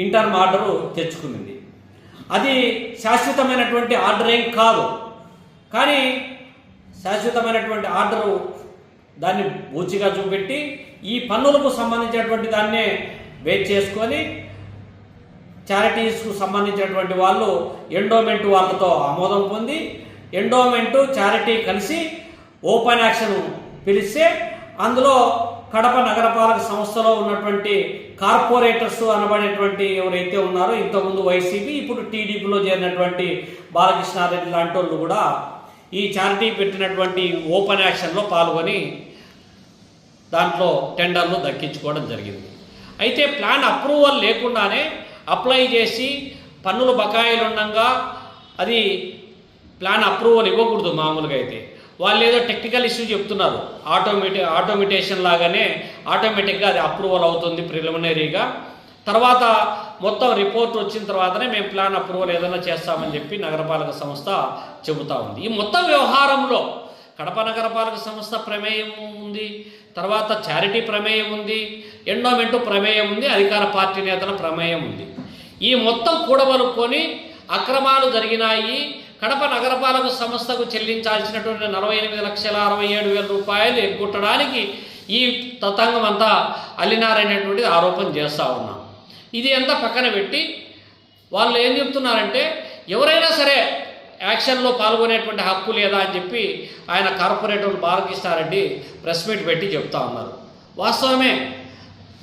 Interim order తెచ్చుకునింది. అది శాశ్వతమైనటువంటి order ఏం కాదు, కానీ శాశ్వతమైనటువంటి ఆర్డరు దాన్ని బూచిగా చూపెట్టి ఈ పన్నులకు సంబంధించినటువంటి దాన్నే బేస్ చేసుకొని చారిటీస్కు సంబంధించినటువంటి వాళ్ళు ఎండోమెంట్ వాళ్ళతో ఆమోదం పొంది ఎండోమెంటు చారిటీ కలిసి ఓపెన్ యాక్షన్ పిలిస్తే అందులో కడప నగరపాలక సంస్థలో ఉన్నటువంటి కార్పొరేటర్స్ అనబడేటువంటి ఎవరైతే ఉన్నారో ఇంతకుముందు వైసీపీ ఇప్పుడు టీడీపీలో చేరినటువంటి బాలకృష్ణారెడ్డి లాంటి వాళ్ళు కూడా ఈ చారిటీ పెట్టినటువంటి ఓపెన్ యాక్షన్లో పాల్గొని దాంట్లో టెండర్లు దక్కించుకోవడం జరిగింది. అయితే ప్లాన్ అప్రూవల్ లేకుండానే అప్లై చేసి పన్నుల బకాయిలు ఉండగా అది ప్లాన్ అప్రూవల్ ఇవ్వకూడదు. మామూలుగా అయితే వాళ్ళు ఏదో టెక్నికల్ ఇష్యూ చెప్తున్నారు, ఆటోమేటేషన్ లాగానే ఆటోమేటిక్గా అది అప్రూవల్ అవుతుంది ప్రిలిమినరీగా, తర్వాత మొత్తం రిపోర్ట్ వచ్చిన తర్వాతనే మేము ప్లాన్ అప్రూవల్ ఏదైనా చేస్తామని చెప్పి నగరపాలక సంస్థ చెబుతూ ఉంది. ఈ మొత్తం వ్యవహారంలో కడప నగరపాలక సంస్థ ప్రమేయం ఉంది, తర్వాత చారిటీ ప్రమేయం ఉంది, ఎండోమెంటు ప్రమేయం ఉంది, అధికార పార్టీ నేతల ప్రమేయం ఉంది. ఈ మొత్తం కూడబలుకొని అక్రమాలు జరిగినాయి. కడప నగరపాలక సంస్థకు చెల్లించాల్సినటువంటి 48,67,000 రూపాయలు ఎగ్గొట్టడానికి ఈ తతంగం అంతా అల్లినారనేటువంటిది ఆరోపణ చేస్తూ ఉన్నాం. ఇది అంతా పక్కన పెట్టి వాళ్ళు ఏం చెప్తున్నారంటే ఎవరైనా సరే యాక్షన్లో పాల్గొనేటువంటి హక్కు లేదా అని చెప్పి ఆయన కార్పొరేటర్ బాలకృష్ణారెడ్డి ప్రెస్ మీట్ పెట్టి చెప్తా ఉన్నారు. వాస్తవమే,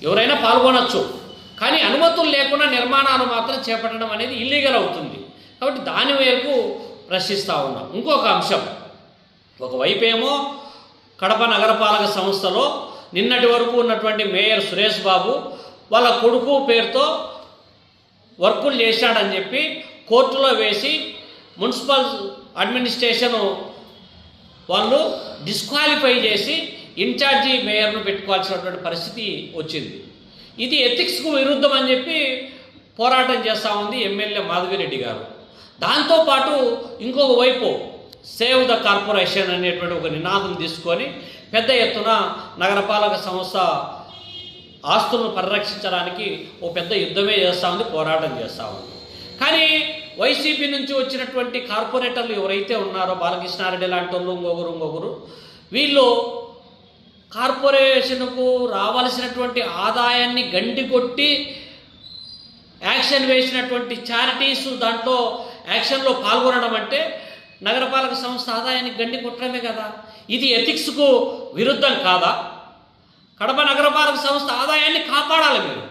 ఎవరైనా పాల్గొనవచ్చు, కానీ అనుమతులు లేకుండా నిర్మాణాలు మాత్రం చేపట్టడం అనేది ఇల్లీగల్ అవుతుంది. కాబట్టి దాని వైపు ప్రశ్నిస్తూ ఉన్నాం. ఇంకొక అంశం, ఒకవైపు ఏమో కడప నగరపాలక సంస్థలో నిన్నటి వరకు ఉన్నటువంటి మేయర్ సురేష్ బాబు వాళ్ళ కొడుకు పేరుతో వర్కులు చేశాడని చెప్పి కోర్టులో వేసి మున్సిపల్ అడ్మినిస్ట్రేషన్ వాళ్ళు డిస్క్వాలిఫై చేసి ఇన్ఛార్జి మేయర్ను పెట్టుకోవాల్సినటువంటి పరిస్థితి వచ్చింది. ఇది ఎథిక్స్కు విరుద్ధం అని చెప్పి పోరాటం చేస్తూ ఉంది ఎమ్మెల్యే మాధవిరెడ్డి గారు. దాంతోపాటు ఇంకొక వైపు సేవ్ ద కార్పొరేషన్ అనేటువంటి ఒక నినాదం తీసుకొని పెద్ద ఎత్తున నగరపాలక సంస్థ ఆస్తులను పరిరక్షించడానికి ఒక పెద్ద యుద్ధమే చేస్తూ ఉంది, పోరాటం చేస్తూ ఉంది. కానీ వైసీపీ నుంచి వచ్చినటువంటి కార్పొరేటర్లు ఎవరైతే ఉన్నారో బాలకృష్ణారెడ్డి లాంటి వాళ్ళు ఇంకొకరు వీళ్ళు కార్పొరేషన్కు రావాల్సినటువంటి ఆదాయాన్ని గండికొట్టి యాక్షన్ వేసినటువంటి చారిటీస్ దాంట్లో యాక్షన్లో పాల్గొనడం అంటే నగరపాలక సంస్థ ఆదాయాన్ని గండి కొట్టడమే కదా. ఇది ఎథిక్స్కు విరుద్ధం కాదా? కడప నగరపాలక సంస్థ ఆదాయాన్ని కాపాడాలి మీరు.